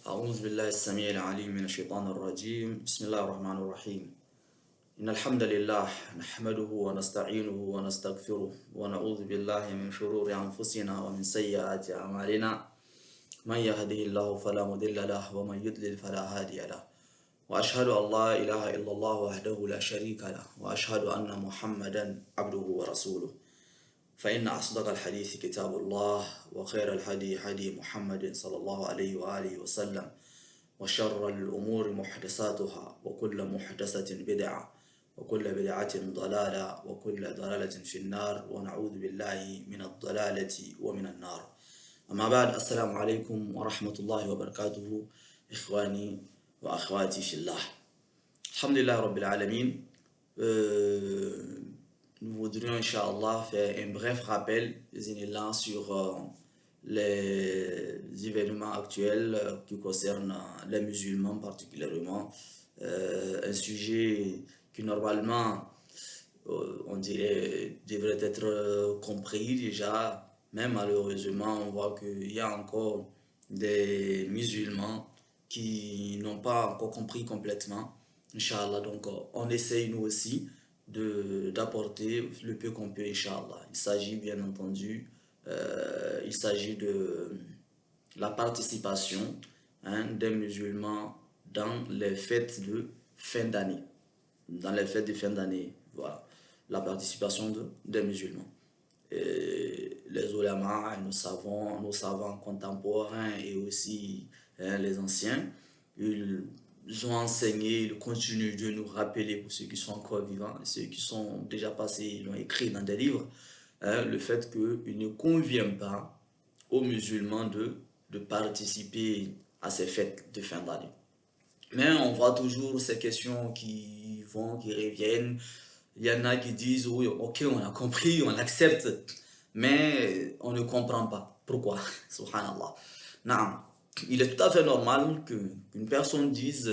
أعوذ بالله السميع العليم من الشيطان الرجيم بسم الله الرحمن الرحيم إن الحمد لله نحمده ونستعينه ونستغفره ونعوذ بالله من شرور أنفسنا ومن سيئات أعمالنا من يهده الله فلا مضل له ومن يضلل فلا هادي له وأشهد أن لا إله إلا الله وحده لا شريك له وأشهد أن محمدا عبده ورسوله فإن أصدق الحديث كتاب الله وخير الهدي هدي محمد صلى الله عليه وآله وسلم وشر الأمور محدثاتها وكل محدثة بدعة وكل بدعة ضلالة وكل ضلالة في النار ونعوذ بالله من الضلالة ومن النار. أما بعد، السلام عليكم ورحمة الله وبركاته إخواني وأخواتي في الله. الحمد لله رب العالمين. Nous voudrions, Inch'Allah, faire un bref rappel sur les événements actuels qui concernent les musulmans particulièrement. Un sujet qui normalement, on dirait, devrait être compris déjà, mais malheureusement, on voit qu'il y a encore des musulmans qui n'ont pas encore compris complètement. Inch'Allah, donc on essaye nous aussi d'apporter le peu qu'on peut, Inch'Allah. Il s'agit bien entendu, il s'agit de la participation des musulmans dans les fêtes de fin d'année. Dans les fêtes de fin d'année, voilà, la participation des musulmans. Et les ulama, nos savants contemporains et aussi les anciens, ils ont enseigné, ils continuent de nous rappeler, pour ceux qui sont encore vivants, ceux qui sont déjà passés, ils l'ont écrit dans des livres, le fait qu'il ne convient pas aux musulmans de participer à ces fêtes de fin d'année. Mais on voit toujours ces questions qui reviennent. Il y en a qui disent, oui, ok, on a compris, on accepte, mais on ne comprend pas. Pourquoi? Subhanallah. Non. Il est tout à fait normal qu'une personne dise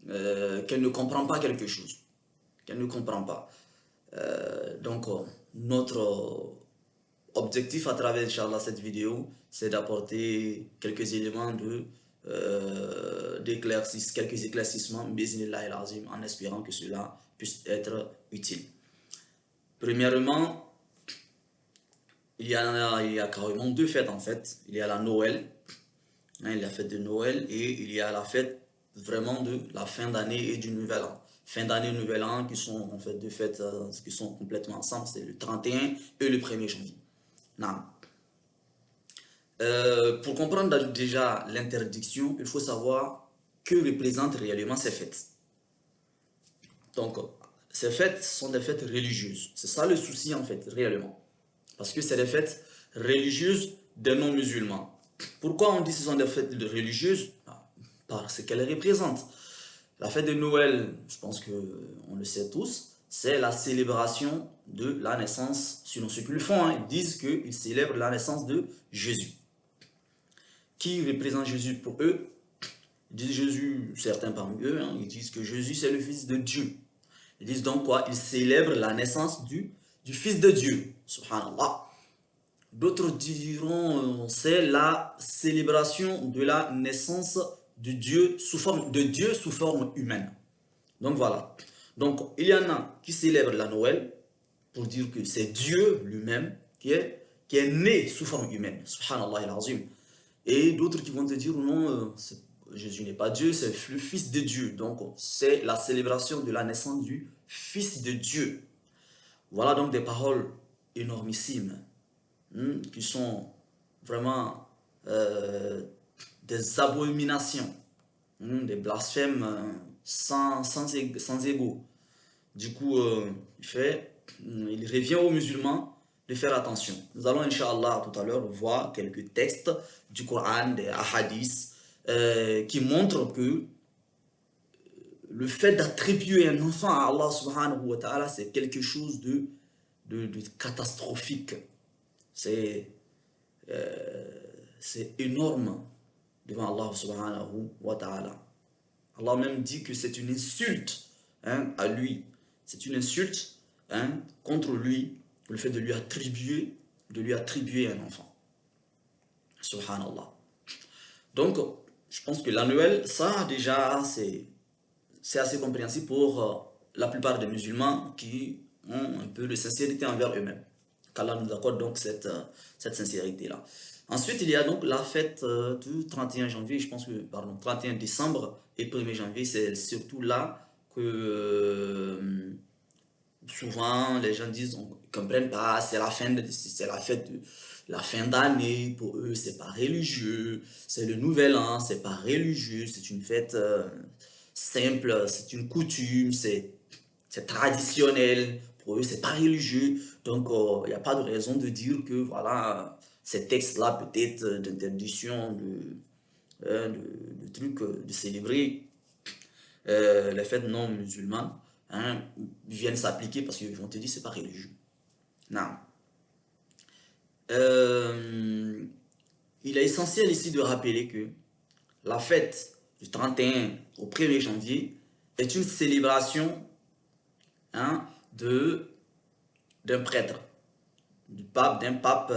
qu'elle ne comprend pas quelque chose, qu'elle ne comprend pas. Donc, notre objectif à travers, Inch'Allah, cette vidéo, c'est d'apporter quelques éléments quelques éclaircissements, en espérant que cela puisse être utile. Premièrement, il y a carrément deux fêtes en fait. Il y a la Noël, il y a la fête de Noël et il y a la fête vraiment de la fin d'année et du Nouvel An. Fin d'année et Nouvel An qui sont en fait deux fêtes qui sont complètement ensemble, c'est le 31 et le 1er janvier. Non. Pour comprendre déjà l'interdiction, il faut savoir que représentent réellement ces fêtes. Donc, ces fêtes sont des fêtes religieuses. C'est ça le souci en fait, réellement. Parce que c'est des fêtes religieuses des non-musulmans. Pourquoi on dit que ce sont des fêtes religieuses? Parce qu'elles représentent. La fête de Noël, je pense qu'on le sait tous, c'est la célébration de la naissance, sinon ceux qui le font, ils disent qu'ils célèbrent la naissance de Jésus. Qui représente Jésus pour eux? Ils disent Jésus, certains parmi eux, ils disent que Jésus c'est le Fils de Dieu. Ils disent donc quoi? Ils célèbrent la naissance du Fils de Dieu. Subhanallah. D'autres diront c'est la célébration de la naissance de Dieu sous forme humaine. Donc voilà. Donc il y en a qui célèbrent la Noël pour dire que c'est Dieu lui-même qui est né sous forme humaine. Subhanallah al-Azim. Et d'autres qui vont te dire non, Jésus n'est pas Dieu, c'est le Fils de Dieu. Donc c'est la célébration de la naissance du Fils de Dieu. Voilà donc des paroles énormissimes qui sont vraiment des abominations, des blasphèmes sans égaux. Du coup, il revient aux musulmans de faire attention. Nous allons, Inch'Allah, tout à l'heure, voir quelques textes du Coran, des hadiths, qui montrent que le fait d'attribuer un enfant à Allah subhanahu wa ta'ala, c'est quelque chose de catastrophique. C'est énorme devant Allah subhanahu wa ta'ala. Allah même dit que c'est une insulte à lui. C'est une insulte contre lui, le fait de lui attribuer un enfant. Subhanallah. Donc, je pense que la Noël, ça déjà, c'est assez compréhensible pour la plupart des musulmans qui ont un peu de sincérité envers eux-mêmes. Qu'Allah nous accorde donc cette sincérité-là. Ensuite, il y a donc la fête du 31 janvier, je pense que, pardon, 31 décembre et 1er janvier, c'est surtout là que souvent les gens disent, on ne comprennent pas, c'est c'est la fête de la fin d'année, pour eux, c'est pas religieux, c'est le nouvel an, c'est pas religieux, c'est une fête simple, c'est une coutume, c'est traditionnel, pour eux, c'est pas religieux. Donc, il n'y a pas de raison de dire que, voilà, ces textes-là, peut-être d'interdiction de trucs, de célébrer les fêtes non musulmanes, hein, viennent s'appliquer parce qu'ils vont te dire c'est pas religieux. Non. Euh, il est essentiel ici de rappeler que la fête du 31 au 1er janvier est une célébration, hein, d'un prêtre, d'un pape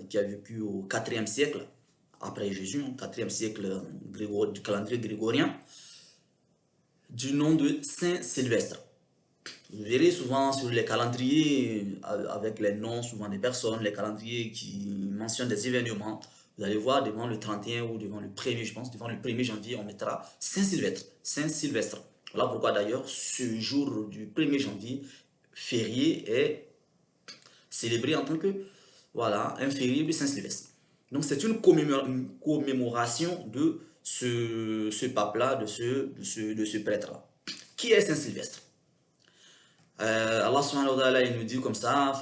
qui a vécu au 4e siècle après Jésus, 4e siècle du calendrier grégorien, du nom de Saint Sylvestre. Vous verrez souvent sur les calendriers, avec les noms souvent des personnes, les calendriers qui mentionnent des événements, vous allez voir devant le 31 ou devant le 1er, je pense, devant le 1er janvier, on mettra Saint Sylvestre. Saint Sylvestre. Voilà pourquoi d'ailleurs, ce jour du 1er janvier, férié, est célébré en tant que, voilà, un férié de Saint Sylvestre. Donc c'est une commémoration de ce pape-là, de ce prêtre-là. Qui est Saint Sylvestre? Allah subhanahu wa ta'ala, il nous dit comme ça,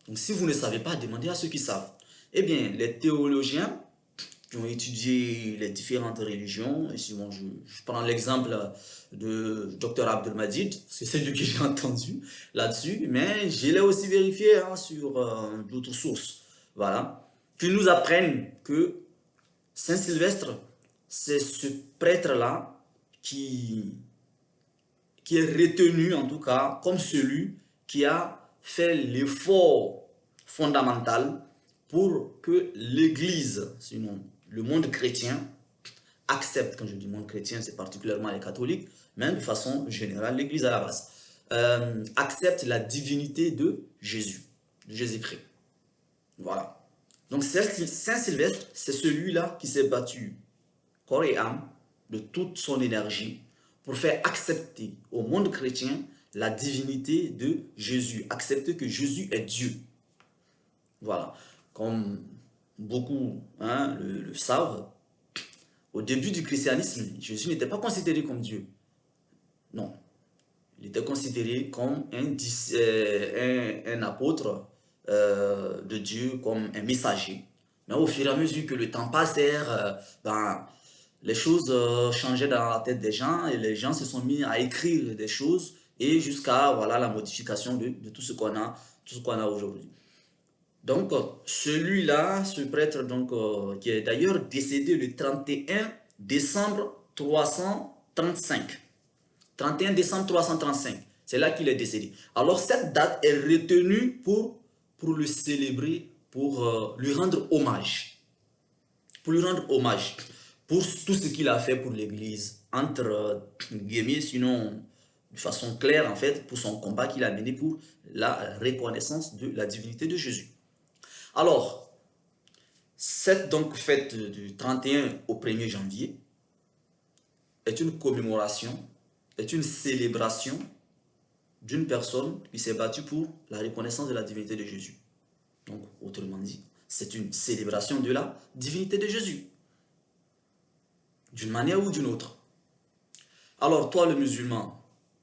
donc si vous ne savez pas, demandez à ceux qui savent. Eh bien, les théologiens qui ont étudié les différentes religions, ici bon, je prends l'exemple de Dr Abdelmajid, c'est celui que j'ai entendu là-dessus, mais je l'ai aussi vérifié hein, sur d'autres sources, voilà, qui nous apprennent que Saint Sylvestre, c'est ce prêtre-là qui est retenu en tout cas comme celui qui a fait l'effort fondamental pour que l'Église, sinon le monde chrétien, accepte, quand je dis monde chrétien, c'est particulièrement les catholiques, mais de façon générale, l'Église à la base, accepte la divinité de Jésus, de Jésus-Christ. Voilà. Donc Saint Sylvestre, c'est celui-là qui s'est battu corps et âme de toute son énergie pour faire accepter au monde chrétien la divinité de Jésus, accepter que Jésus est Dieu. Voilà. Comme beaucoup hein, le savent, au début du christianisme, Jésus n'était pas considéré comme Dieu. Non. Il était considéré comme un apôtre de Dieu, comme un messager. Mais au fur et à mesure que le temps passait, les choses changeaient dans la tête des gens et les gens se sont mis à écrire des choses et jusqu'à voilà, la modification de tout ce qu'on a aujourd'hui. Donc, celui-là, ce prêtre donc, qui est d'ailleurs décédé le 31 décembre 335. 31 décembre 335, c'est là qu'il est décédé. Alors, cette date est retenue pour le célébrer, pour lui rendre hommage. Pour lui rendre hommage pour tout ce qu'il a fait pour l'Église, entre guillemets, sinon de façon claire en fait, pour son combat qu'il a mené pour la reconnaissance de la divinité de Jésus. Alors, cette donc fête du 31 au 1er janvier est une commémoration, est une célébration d'une personne qui s'est battue pour la reconnaissance de la divinité de Jésus. Donc, autrement dit, c'est une célébration de la divinité de Jésus. D'une manière ou d'une autre. Alors, toi, le musulman,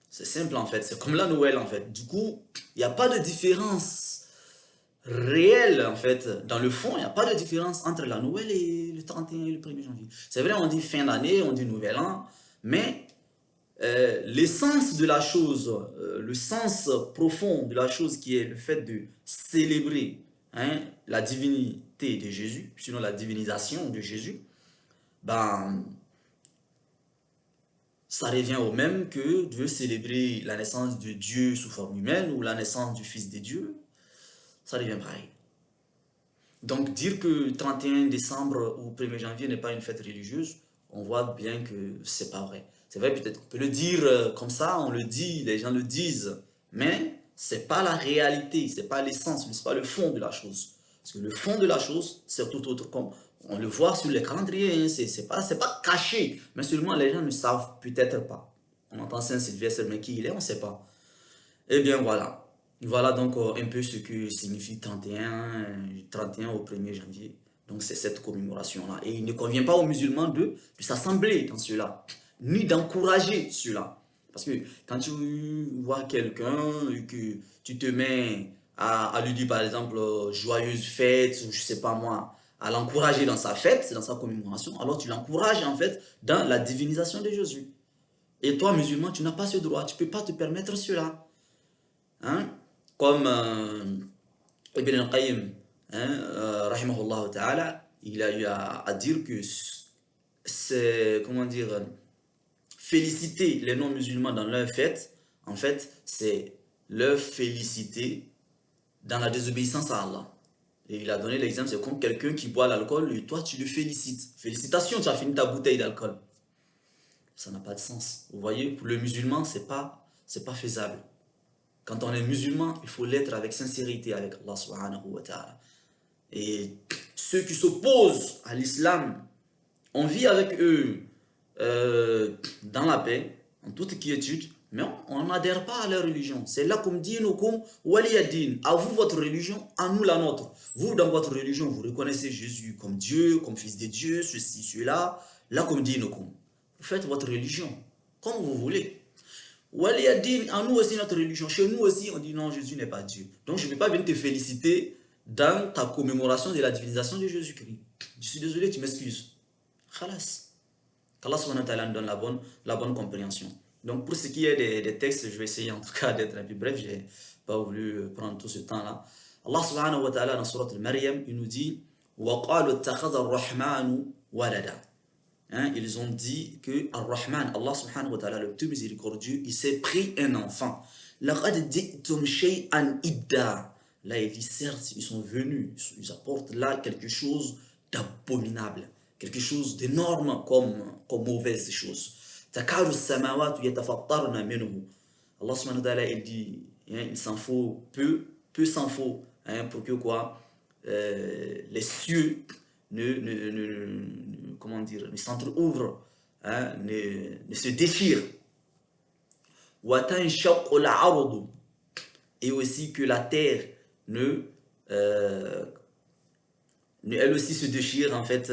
c'est simple en fait, c'est comme la Noël en fait. Du coup, il n'y a pas de différence réelle en fait. Dans le fond, il n'y a pas de différence entre la Noël et le 31 et le 1er janvier. C'est vrai, on dit fin d'année, on dit nouvel an, mais l'essence de la chose, le sens profond de la chose qui est le fait de célébrer hein, la divinité de Jésus, sinon la divinisation de Jésus, ben, ça revient au même que de célébrer la naissance de Dieu sous forme humaine ou la naissance du Fils de Dieu. Ça revient pareil. Donc dire que 31 décembre ou 1er janvier n'est pas une fête religieuse, on voit bien que c'est pas vrai. C'est vrai, peut-être qu'on peut le dire comme ça, on le dit, les gens le disent, mais c'est pas la réalité, c'est pas l'essence, c'est pas le fond de la chose. Parce que le fond de la chose, c'est tout autre, comme on le voit sur les calendriers, hein, c'est pas caché, mais seulement les gens ne savent peut-être pas. On entend Saint-Sylvestre, mais qui il est, on ne sait pas. Eh bien voilà. Voilà donc un peu ce que signifie 31 au 1er janvier. Donc c'est cette commémoration-là. Et il ne convient pas aux musulmans de s'assembler dans cela, ni d'encourager cela. Parce que quand tu vois quelqu'un, que tu te mets à lui dire par exemple joyeuse fête, ou je sais pas moi, à l'encourager dans sa fête, dans sa commémoration, alors tu l'encourages en fait dans la divinisation de Jésus. Et toi, musulman, tu n'as pas ce droit, tu ne peux pas te permettre cela. Hein? Comme Ibn al-Qayyim, hein, rahimahullah ta'ala, il a eu à dire que c'est, comment dire, féliciter les non-musulmans dans leur fête, en fait, c'est leur féliciter dans la désobéissance à Allah. Et il a donné l'exemple, c'est comme quelqu'un qui boit l'alcool, et toi tu le félicites. Félicitations, tu as fini ta bouteille d'alcool. Ça n'a pas de sens. Vous voyez, pour le musulman, c'est pas faisable. Quand on est musulman, il faut l'être avec sincérité avec Allah subhanahu wa ta'ala. Et ceux qui s'opposent à l'islam, on vit avec eux dans la paix, en toute quiétude, mais on n'adhère pas à leur religion. C'est là comme dit comme waliyadin. À vous votre religion, à nous la nôtre. Vous dans votre religion, vous reconnaissez Jésus comme Dieu, comme Fils de Dieu, ceci, cela. Là comme dit comme. Vous faites votre religion comme vous voulez. Waliyadin, à nous aussi notre religion. Chez nous aussi, on dit non, Jésus n'est pas Dieu. Donc je ne vais pas venir te féliciter dans ta commémoration de la divinisation de Jésus-Christ. Je suis désolé, tu m'excuses. Khalas. Qu'Allah subhanahu wa ta'ala nous donne la bonne compréhension. Donc pour ce qui est des textes, je vais essayer en tout cas d'être un peu bref, je n'ai pas voulu prendre tout ce temps-là. Allah subhanahu wa ta'ala dans surat al-Maryam, il nous dit وَقَالُوا اتَّخَذَ الرَّحْمَنُ وَلَدًا. Hein, ils ont dit que Ar-Rahman, Allah subhanahu wa ta'ala, le tout miséricordieux, il s'est pris un enfant. لَقَدْ جِئْتُمْ شَيْئًا إِدَّا. Là, il dit, certes, ils sont venus, ils apportent là quelque chose d'abominable, quelque chose d'énorme comme mauvaise chose. تَكَادُ السَّمَاوَاتُ يَتَفَطَّرْنَ مِنْهُ. Allah subhanahu wa ta'ala, il dit, hein, il s'en faut peu s'en faut, hein, pour que quoi, les cieux comment dire, ne s'entre-ouvre, hein, ne se déchire. Et aussi que la terre elle aussi se déchire, en fait,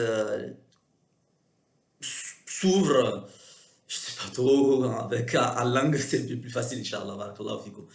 s'ouvre, je sais pas trop, avec la langue c'est un peu plus facile, Inch'Allah, barakallahu fikum.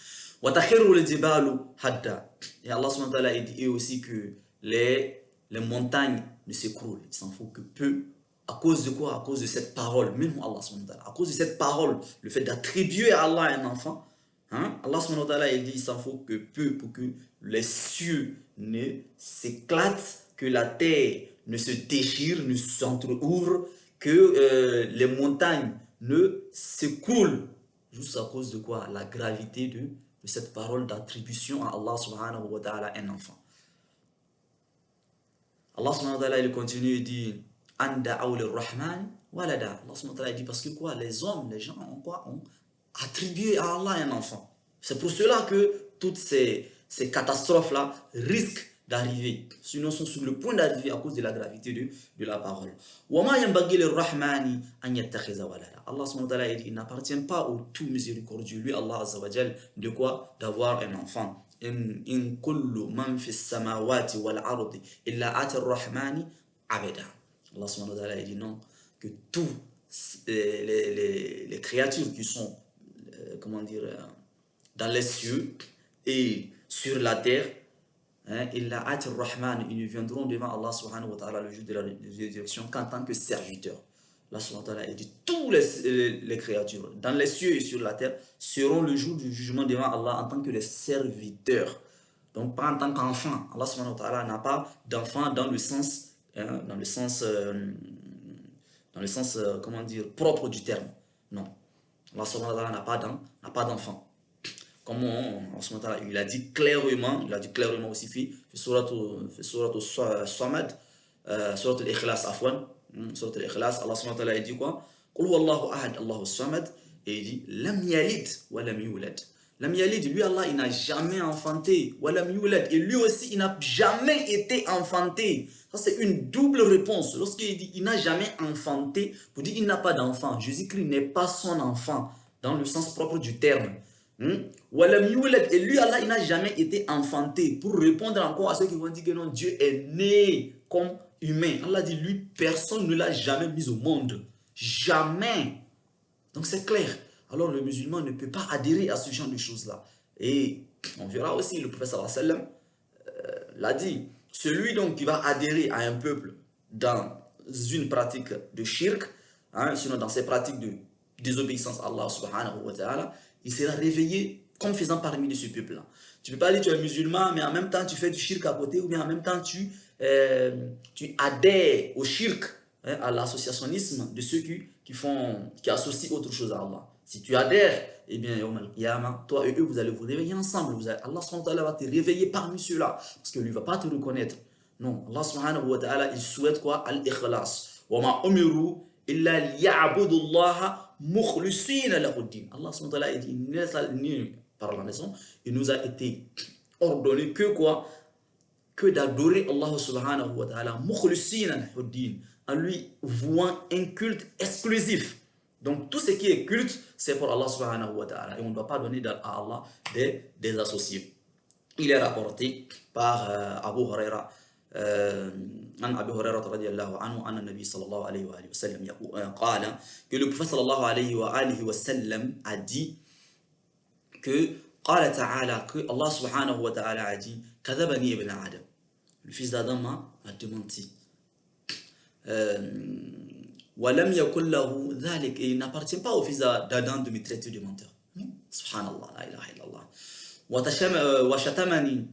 Et Allah subhanahu wa ta'ala dit aussi que les montagnes ne s'écroulent. Il s'en faut que peu. À cause de quoi? À cause de cette parole. Même Allah subhanahu wa ta'ala. À cause de cette parole, le fait d'attribuer à Allah un enfant, hein, Allah subhanahu wa ta'ala il dit il s'en faut que peu pour que les cieux ne s'éclatent, que la terre ne se déchire, ne s'entre-ouvre, que les montagnes ne s'écoulent. Juste à cause de quoi? La gravité de cette parole d'attribution à Allah subhanahu wa ta'ala un enfant. Allah subhanahu wa ta'ala il continue et dit Anda rahman walada. Allah subhanahu wa ta'ala dit parce que quoi? Les hommes, les gens ont quoi? Ont attribué à Allah un enfant. C'est pour cela que toutes ces catastrophes-là risquent d'arriver. Sinon, sont sur le point d'arriver à cause de la gravité de la parole. Allah subhanahu wa ta'ala il n'appartient pas au tout miséricordieux, lui Allah azza wa jal, de quoi? D'avoir un enfant. In kullu man fi samawati wal ardi illa ati ar-rahmani abeda. Allah subhanahu wa ta'ala il dit non, que tous les créatures qui sont comment dire dans les cieux et sur la terre, hein, illa ati ar-rahman, ils viendront devant Allah subhanahu wa ta'ala le jour de la résurrection qu'en tant que serviteurs. Allah subhanahu wa ta'ala il dit tous les créatures dans les cieux et sur la terre seront le jour du jugement devant Allah en tant que les serviteurs. Donc pas en tant qu'enfant. Allah subhanahu wa ta'ala n'a pas d'enfant dans le sens, hein, comment dire, propre du terme. Non. Allah subhanahu wa ta'ala n'a pas d'enfant. Comme il a dit clairement, aussi fait surat al-Samad, surat al-Ikhlas, afwan, surat al-Ikhlas, Allah subhanahu wa ta'ala, il dit quoi? Qul huwallahu ahad, Allahu samad, et il dit lam yalid wa lam yulad. Lam yalid, lui Allah, il n'a jamais enfanté, wa lam yulad, et lui aussi, il n'a jamais été enfanté. Ça, c'est une double réponse. Lorsqu'il dit il n'a jamais enfanté, pour dire il n'a pas d'enfant, Jésus-Christ n'est pas son enfant, dans le sens propre du terme. Et lui, Allah, il n'a jamais été enfanté. Pour répondre encore à ceux qui vont dire que non, Dieu est né comme humain. Allah dit, lui, personne ne l'a jamais mis au monde. Jamais. Donc c'est clair. Alors le musulman ne peut pas adhérer à ce genre de choses-là. Et on verra aussi, le prophète sallallahu alayhi wa sallam l'a dit. Celui donc qui va adhérer à un peuple dans une pratique de shirk, sinon dans ses pratiques de désobéissance à Allah subhanahu wa ta'ala, il sera réveillé comme faisant parmi de ce peuple-là. Tu ne peux pas dire que tu es musulman, mais en même temps tu fais du shirk à côté, ou bien en même temps tu adhères au shirk, à l'associationnisme de ceux qui associent autre chose à Allah. Si tu adhères, eh bien, toi et eux, vous allez vous réveiller ensemble. Allah subhanahu wa ta'ala va te réveiller parmi ceux-là, parce que lui ne va pas te reconnaître. Non, Allah subhanahu wa ta'ala, il souhaite quoi? Al-ikhlas. Wa ma umiru illa liya'budullaha mukhlisina lahu-d-din. Allah subhanahu wa ta'ala, il dit, par la maison, il nous a été ordonné que quoi? Que d'adorer Allah subhanahu wa ta'ala mukhlisina lahu-d-din, en lui vouant un culte exclusif. Donc tout ce qui est culte, c'est pour Allah subhanahu wa ta'ala. Et on ne doit pas donner à Allah des associés. Il est rapporté par Abu Huraira, عن أبي هريرة رضي الله عنه أن النبي صلى الله عليه وآله وسلم قال que le prophète صلى الله عليه وآله وسلم a dit que قال تعالى que Allah subhanahu wa ta'ala a dit كذبني ابن آدم, le fils d'Adam a démenti. وَلَمْ يَكُنْ لَهُ ذَلِكَ, et il n'appartient pas au fils d'Adam de me traiter de menteur. Subhanallah, la ilaha illallah. وَشَتَمَنِي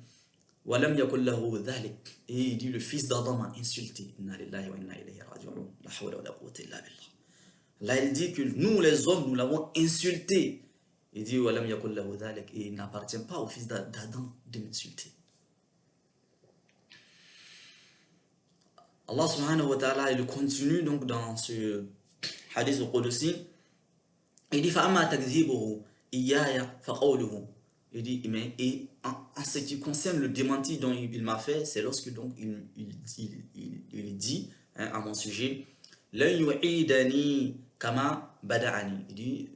وَلَمْ يَكُنْ لَهُ ذَلِكَ, et il dit le fils d'Adam m'a insulté. Inna lillahi wa inna ilayhi raji'un. La hawla wa la quwwata illa billah. Là il dit que nous les hommes, nous l'avons insulté. Il dit وَلَمْ يَكُنْ لَهُ ذَلِكَ, et il n'appartient pas au fils d'Adam de m'insulter. Allah subhanahu wa ta'ala, il continue donc dans ce hadith au Qudsi. Il dit فَأَمَّا تَكْذِيبُهُ إِيَّايَ فَقَوْلُهُ. Il dit, mais et en ce qui concerne le démenti dont il m'a fait, c'est lorsque donc il dit à mon sujet لَنْ يُعِيدَنِي كَمَا بَدَعَنِي. Il dit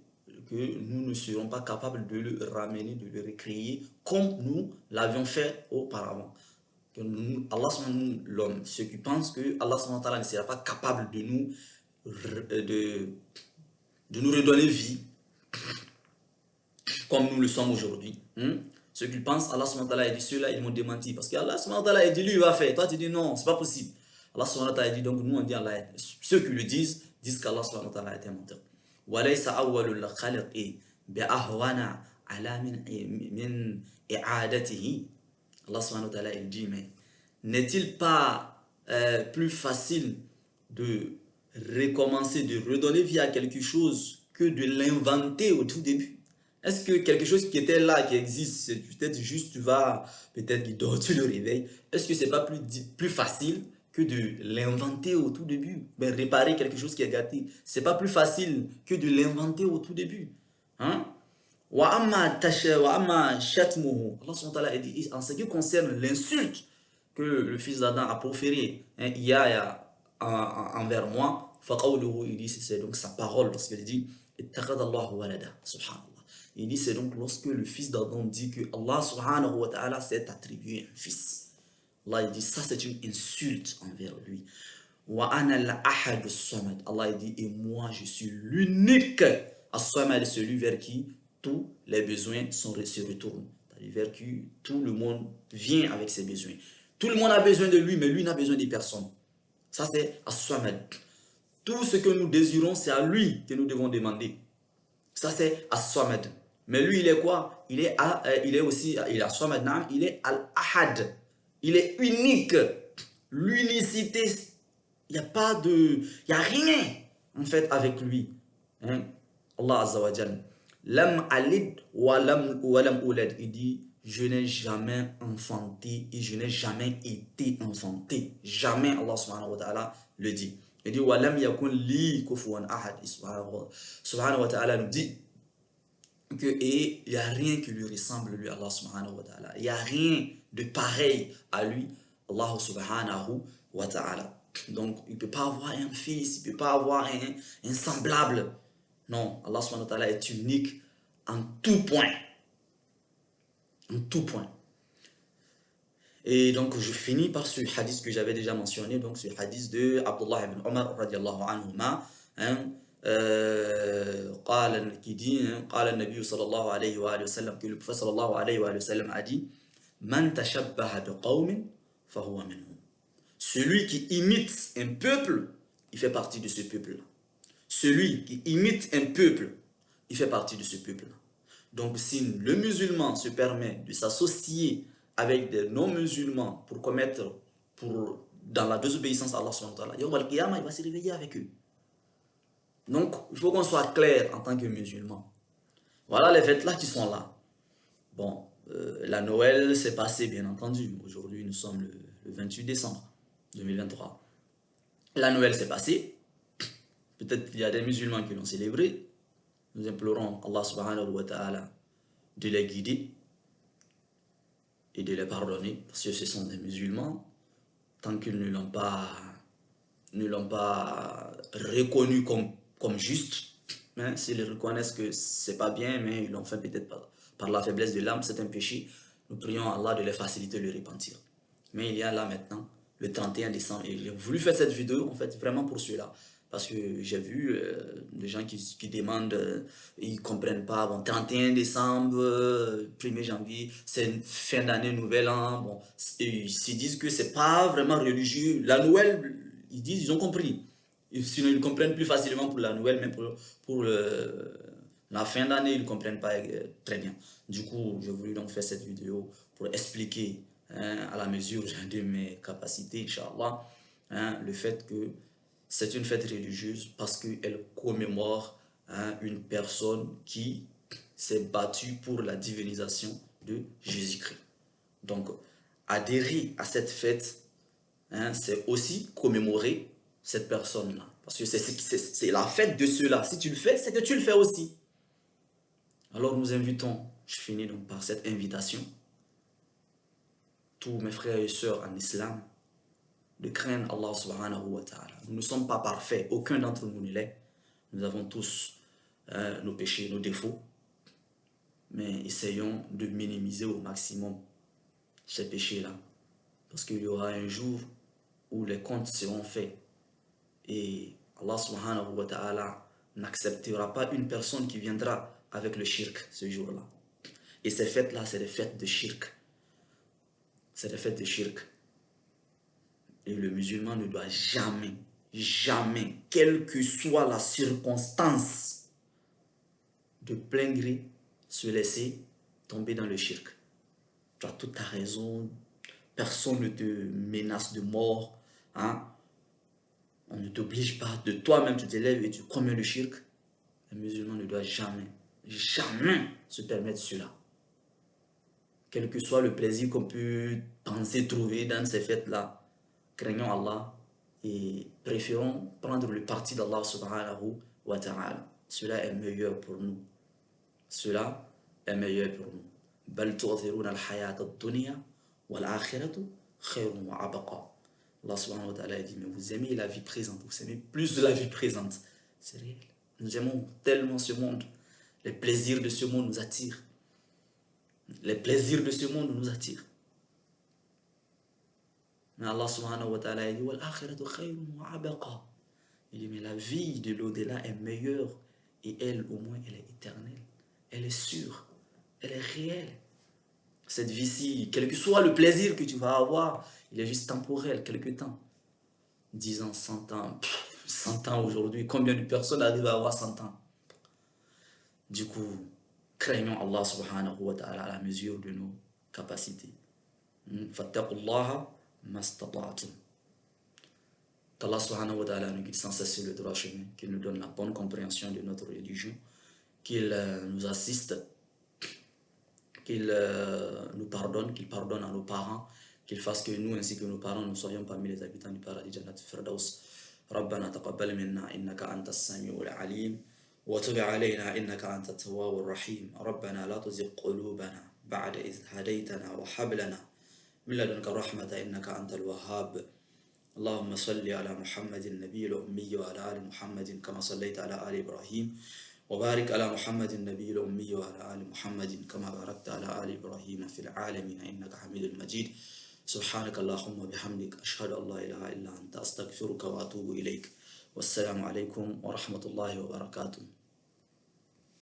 que nous ne serons pas capables de le ramener, de le recréer comme nous l'avions fait auparavant. Que Allah, l'homme, ceux qui pensent que Allah ne sera pas capable de nous redonner vie comme nous le sommes aujourd'hui. Ceux qui pensent, Allah a dit, ceux-là ils m'ont démenti, parce qu'Allah a dit lui il va faire, toi tu dis non, c'est pas possible. Allah a dit, donc nous on dit Allah, ceux qui le disent qu'Allah a été menteur. وَلَيْسَ أَوَّلُ الْخَلْقِ بِأَهْوَنَ عَلَى مِنْ إِعَادَتِهِ. Allah subhanahu wa ta'ala, il dit, mais n'est-il pas plus facile de recommencer, de redonner vie à quelque chose que de l'inventer au tout début? Est-ce que quelque chose qui était là, qui existe, peut-être juste tu vas, peut-être il dort, tu le réveilles, est-ce que c'est pas plus facile que de l'inventer au tout début? Ben, réparer quelque chose qui est gâté, c'est pas plus facile que de l'inventer au tout début, hein? Allah subhanahu wa ta'ala dit, en ce qui concerne l'insulte que le fils d'Adam a proféré envers moi, il dit c'est donc sa parole lorsqu'il dit subhanallah. Il dit c'est donc lorsque le fils d'Adam dit que Allah subhanahu wa ta'ala s'est attribué un fils. Allah il dit ça c'est une insulte envers lui. Allah il dit et moi je suis l'unique as-samad, celui vers qui tous les besoins se retournent, c'est-à-dire vers qui tout le monde vient avec ses besoins. Tout le monde a besoin de lui, mais lui n'a besoin de personne. Ça c'est as-samad. Tout ce que nous désirons, c'est à lui que nous devons demander. Ça c'est as-samad. Mais lui, il est quoi? Il est as-samad, il est al-ahad. Il est unique. L'unicité, il n'y a rien en fait avec lui. Allah Azza wa Jal. Lam alid wa lam ulad. Il dit, je n'ai jamais enfanté et je n'ai jamais été enfanté. Jamais Allah subhanahu wa ta'ala le dit. Il dit, wa lam yakun li kufuwan ahad. Subhanahu wa ta'ala nous dit que et il n'y a rien qui lui ressemble, lui, Allah subhanahu wa ta'ala. Il n'y a rien de pareil à lui, Allah subhanahu wa ta'ala. Donc, il ne peut pas avoir un fils, il ne peut pas avoir un semblable. Non, Allah subhanahu wa ta'ala est unique en tout point. En tout point. Et donc, je finis par ce hadith que j'avais déjà mentionné, donc ce hadith de Abdullah ibn Omar, radiallahu anhuma, qui dit, قال النبي صلى الله عليه وآله وسلم, que le prophète صلى الله عليه وآله وسلم a dit, من تشبه بقوم فهو منهم. Celui qui imite un peuple, il fait partie de ce peuple-là. Celui qui imite un peuple, il fait partie de ce peuple-là. Donc, si le musulman se permet de s'associer avec des non-musulmans pour commettre, dans la désobéissance à Allah subhanahu wa ta'ala, il va se réveiller avec eux. Donc, il faut qu'on soit clair en tant que musulman. Voilà les fêtes là qui sont là. Bon, la Noël s'est passée, bien entendu. Aujourd'hui, nous sommes le 28 décembre 2023. La Noël s'est passée. Peut-être qu'il y a des musulmans qui l'ont célébré. Nous implorons Allah subhanahu wa ta'ala de les guider et de les pardonner, parce que ce sont des musulmans. Tant qu'ils ne l'ont pas reconnu comme juste, hein, s'ils reconnaissent que c'est pas bien, mais ils l'ont fait peut-être par la faiblesse de l'âme, c'est un péché, nous prions Allah de les faciliter le repentir. Mais il y a là maintenant, le 31 décembre, et j'ai voulu faire cette vidéo en fait vraiment pour cela. Parce que j'ai vu des gens qui demandent, ils ne comprennent pas, bon, 31 décembre, 1er janvier, c'est une fin d'année, nouvel an, bon, ils se disent que c'est pas vraiment religieux. La Noël, ils disent, ils ont compris. Sinon, ils comprennent plus facilement pour la Noël, mais pour la fin d'année, ils ne comprennent pas très bien. Du coup, j'ai voulu donc faire cette vidéo pour expliquer, hein, à la mesure de mes capacités, Inch'Allah, hein, le fait que c'est une fête religieuse parce qu'elle commémore, hein, une personne qui s'est battue pour la divinisation de Jésus-Christ. Donc, adhérer à cette fête, hein, c'est aussi commémorer cette personne-là. Parce que c'est la fête de ceux-là. Si tu le fais, c'est que tu le fais aussi. Alors nous invitons, je finis donc par cette invitation, tous mes frères et sœurs en islam, de craindre Allah subhanahu wa ta'ala. Nous ne sommes pas parfaits, aucun d'entre nous ne l'est. Nous avons tous nos péchés, nos défauts, mais essayons de minimiser au maximum ces péchés-là. Parce qu'il y aura un jour où les comptes seront faits et Allah subhanahu wa ta'ala n'acceptera pas une personne qui viendra avec le shirk ce jour-là. Et ces fêtes-là, c'est des fêtes de shirk. C'est des fêtes de shirk. Et le musulman ne doit jamais, jamais, quelle que soit la circonstance, de plein gré, se laisser tomber dans le shirk. Tu as toute ta raison, personne ne te menace de mort, hein? On ne t'oblige pas, de toi-même tu t'élèves et tu commets le shirk. Le musulman ne doit jamais, jamais se permettre cela. Quel que soit le plaisir qu'on peut penser trouver dans ces fêtes-là, craignons Allah et préférons prendre le parti d'Allah subhanahu wa ta'ala. Cela est meilleur pour nous. Cela est meilleur pour nous. بل تؤثرون الحياة الدنيا والآخرة خير وأبقى. Allah subhanahu wa ta'ala dit, mais vous aimez la vie présente, vous aimez plus de la vie présente. C'est réel. Nous aimons tellement ce monde. Les plaisirs de ce monde nous attirent. Les plaisirs de ce monde nous attirent. Mais Allah subhanahu wa ta'ala dit, il dit, mais la vie de l'au-delà est meilleure et elle, au moins, elle est éternelle. Elle est sûre. Elle est réelle. Cette vie-ci, quel que soit le plaisir que tu vas avoir, il est juste temporel, quelque temps. 10 ans, 100 ans, 100 ans aujourd'hui. Combien de personnes arrivent à avoir 100 ans? Du coup, craignons Allah subhanahu wa ta'ala à la mesure de nos capacités. Fattaqullaha mastata'tum. Qu'Allah subhanahu wa ta'ala nous guide sans cesser le droit chemin, qu'il nous donne la bonne compréhension de notre religion qu'il nous assiste, qu'il nous pardonne, qu'il pardonne à nos parents, qu'il fasse que nous ainsi que nos parents nous soyons parmi les habitants du paradis Jannat Firdaus. ربنا تقبل منا إنك أنت السميع العليم وتب علينا إنك أنت التواب الرحيم. ربنا لا تزغ قلوبنا بعد إذ هديتنا وهب لنا من لدنك الرحمة إنك أنت الوهاب. اللهم صل على محمد النبي الأمي وعلى آل محمد كما صليت على آل إبراهيم وبارك على محمد النبي الأمي وعلى آل محمد كما باركت على آل إبراهيم في العالمين إنك حميد مجيد. سبحانك اللهم وبحمدك أشهد أن لا إله إلا أنت أستغفرك وأتوب إليك. والسلام عليكم ورحمة الله وبركاته.